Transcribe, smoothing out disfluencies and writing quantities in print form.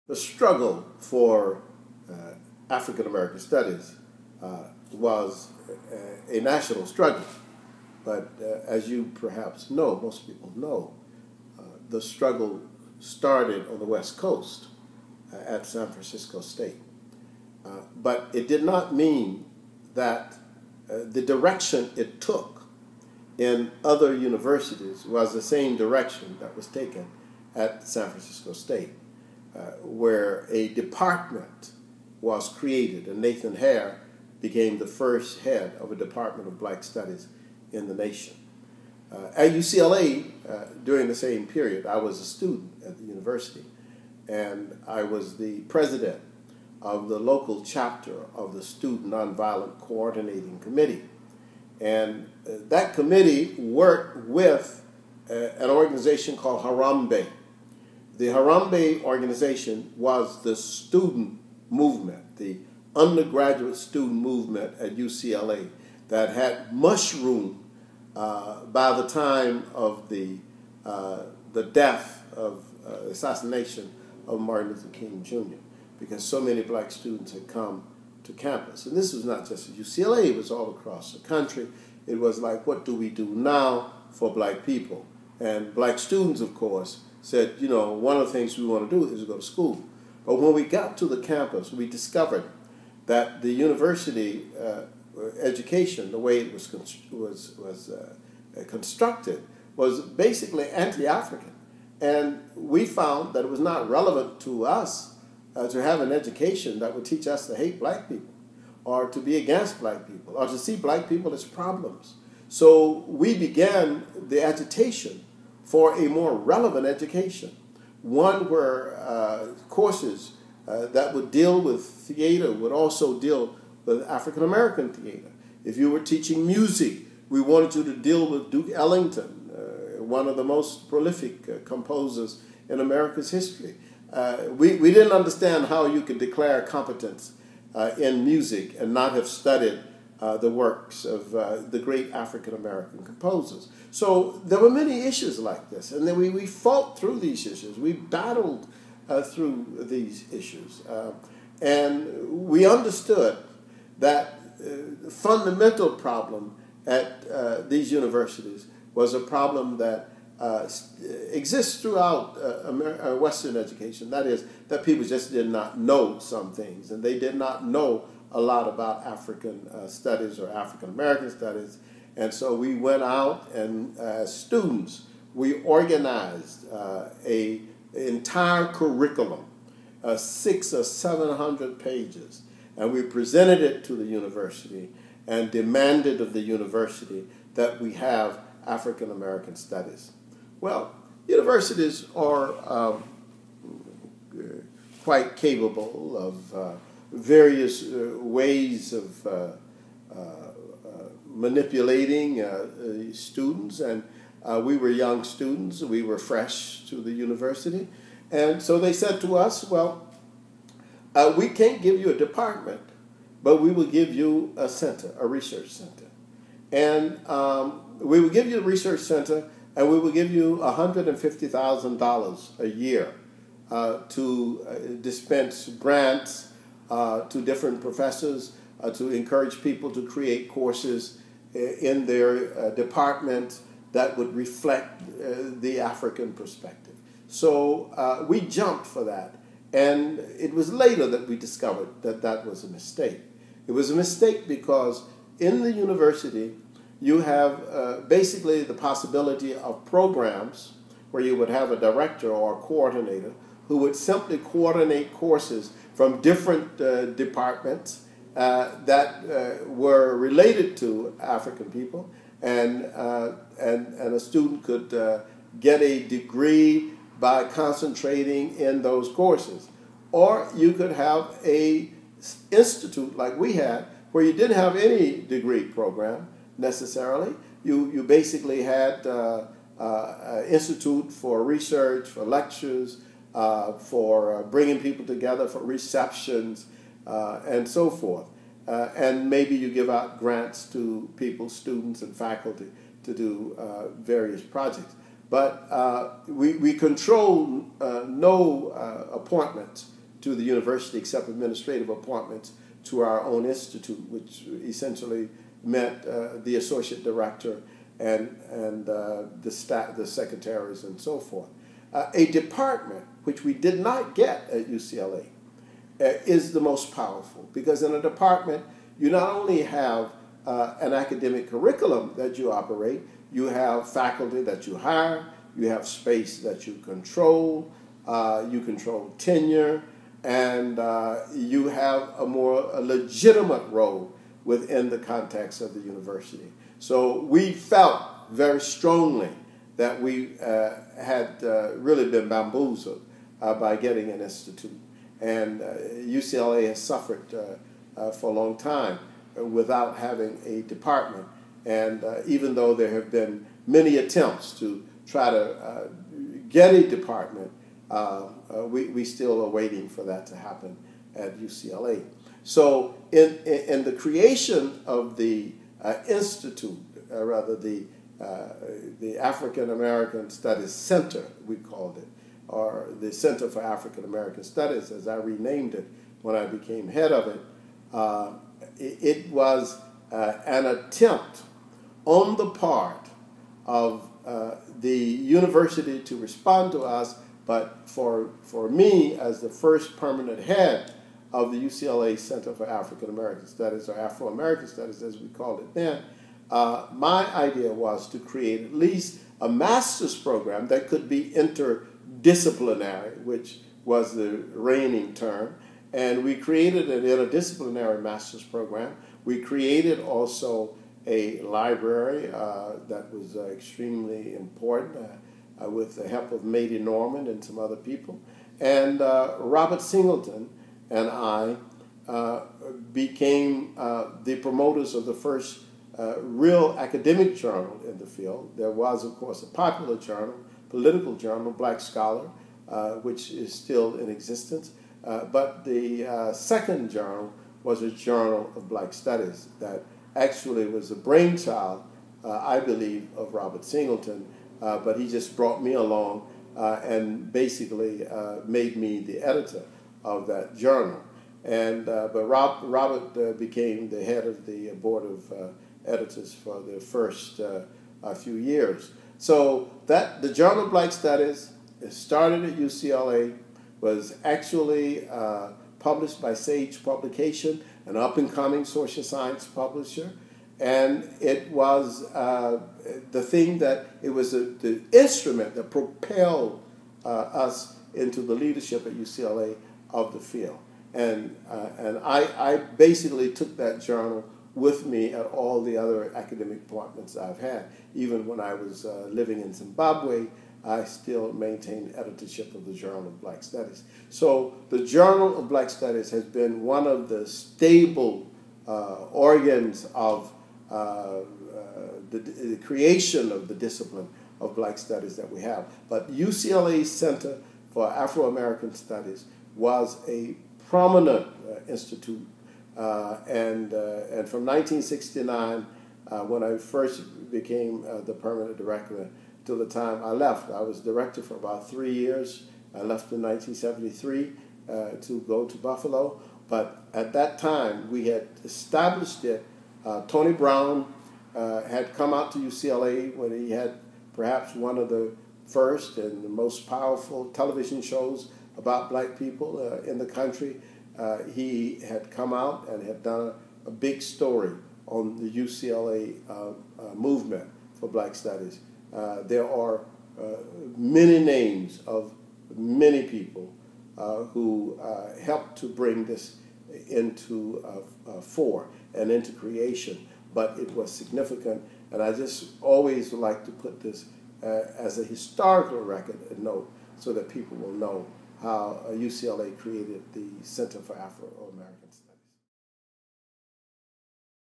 The struggle for African American studies was a national struggle. But as you perhaps know, most people know, the struggle started on the West Coast at San Francisco State. But it did not mean that the direction it took in other universities was the same direction that was taken at San Francisco State, where a department was created, and Nathan Hare became the first head of a Department of Black Studies in the nation. At UCLA, during the same period, I was a student at the university, and I was the president of the local chapter of the Student Nonviolent Coordinating Committee. And that committee worked with an organization called Harambee. The Harambee organization was the student movement, the undergraduate student movement at UCLA that had mushroomed by the time of the death of assassination of Martin Luther King Jr., because so many black students had come to campus. And this was not just at UCLA, it was all across the country. It was like, what do we do now for black people? And black students, of course, said, you know, one of the things we want to do is go to school. But when we got to the campus, we discovered that the university education, the way it was constructed, was basically anti-African. And we found that it was not relevant to us to have an education that would teach us to hate black people, or to be against black people, or to see black people as problems. So we began the agitation for a more relevant education, one where courses that would deal with theater would also deal with African American theater. If you were teaching music, we wanted you to deal with Duke Ellington, one of the most prolific composers in America's history. We didn't understand how you could declare competence in music and not have studied the works of the great African American composers. So there were many issues like this, and then we fought through these issues. We battled through these issues, and we understood that the fundamental problem at these universities was a problem that exists throughout Western education. That is, that people just did not know some things, and they did not know a lot about African studies or African American studies. And so we went out, and as students, we organized an entire curriculum, 600 or 700 pages, and we presented it to the university and demanded of the university that we have African American studies. Well, universities are quite capable of various ways of manipulating students, and we were young students, we were fresh to the university, and so they said to us, well, we can't give you a department, but we will give you a center, a research center. And we will give you a research center, and we will give you $150,000 a year to dispense grants to different professors, to encourage people to create courses in their department that would reflect the African perspective. So we jumped for that. And it was later that we discovered that that was a mistake. It was a mistake because in the university, you have basically the possibility of programs where you would have a director or a coordinator who would simply coordinate courses from different departments that were related to African people, and a student could get a degree by concentrating in those courses. Or you could have a institute like we had, where you didn't have any degree program necessarily. You basically had an institute for research, for lectures, for bringing people together, for receptions, and so forth. And maybe you give out grants to people, students and faculty, to do various projects. But we control no appointments to the university except administrative appointments to our own institute, which essentially meant the associate director and the staff, the secretaries, and so forth. A department, which we did not get at UCLA, is the most powerful, because in a department you not only have an academic curriculum that you operate, you have faculty that you hire, you have space that you control tenure, and you have a more legitimate role within the context of the university. So we felt very strongly that we had really been bamboozled by getting an institute. And UCLA has suffered for a long time without having a department. And even though there have been many attempts to try to get a department, we still are waiting for that to happen at UCLA. So in the creation of the institute, rather the African American Studies Center, we called it, or the Center for African American Studies, as I renamed it when I became head of it, it was an attempt on the part of the university to respond to us, but for me as the first permanent head of the UCLA Center for African American Studies, or Afro-American Studies as we called it then, my idea was to create at least a master's program that could be interdisciplinary, which was the reigning term. And we created an interdisciplinary master's program. We created also a library that was extremely important with the help of Mady Norman and some other people. And Robert Singleton and I became the promoters of the first real academic journal in the field. There was, of course, a popular journal, political journal, Black Scholar, which is still in existence. But the second journal was a journal of Black Studies that actually was the brainchild, I believe, of Robert Singleton, but he just brought me along and basically made me the editor of that journal. And but Robert became the head of the board of editors for the first few years. So that the Journal of Black Studies, it started at UCLA, was actually published by Sage Publication, an up-and-coming social science publisher, and it was the thing that, it was the instrument that propelled us into the leadership at UCLA of the field. And I basically took that journal with me at all the other academic appointments I've had. Even when I was living in Zimbabwe, I still maintained editorship of the Journal of Black Studies. So the Journal of Black Studies has been one of the stable organs of the creation of the discipline of Black Studies that we have. But UCLA Center for Afro-American Studies was a prominent institute, and from 1969, when I first became the permanent director, till the time I left. I was director for about 3 years. I left in 1973 to go to Buffalo. But at that time, we had established it. Tony Brown had come out to UCLA when he had perhaps one of the first and the most powerful television shows about black people in the country. He had come out and had done a big story on the UCLA movement for Black Studies. There are many names of many people who helped to bring this into fore and into creation, but it was significant, and I just always like to put this as a historical record and note so that people will know how UCLA created the Center for Afro-American Studies.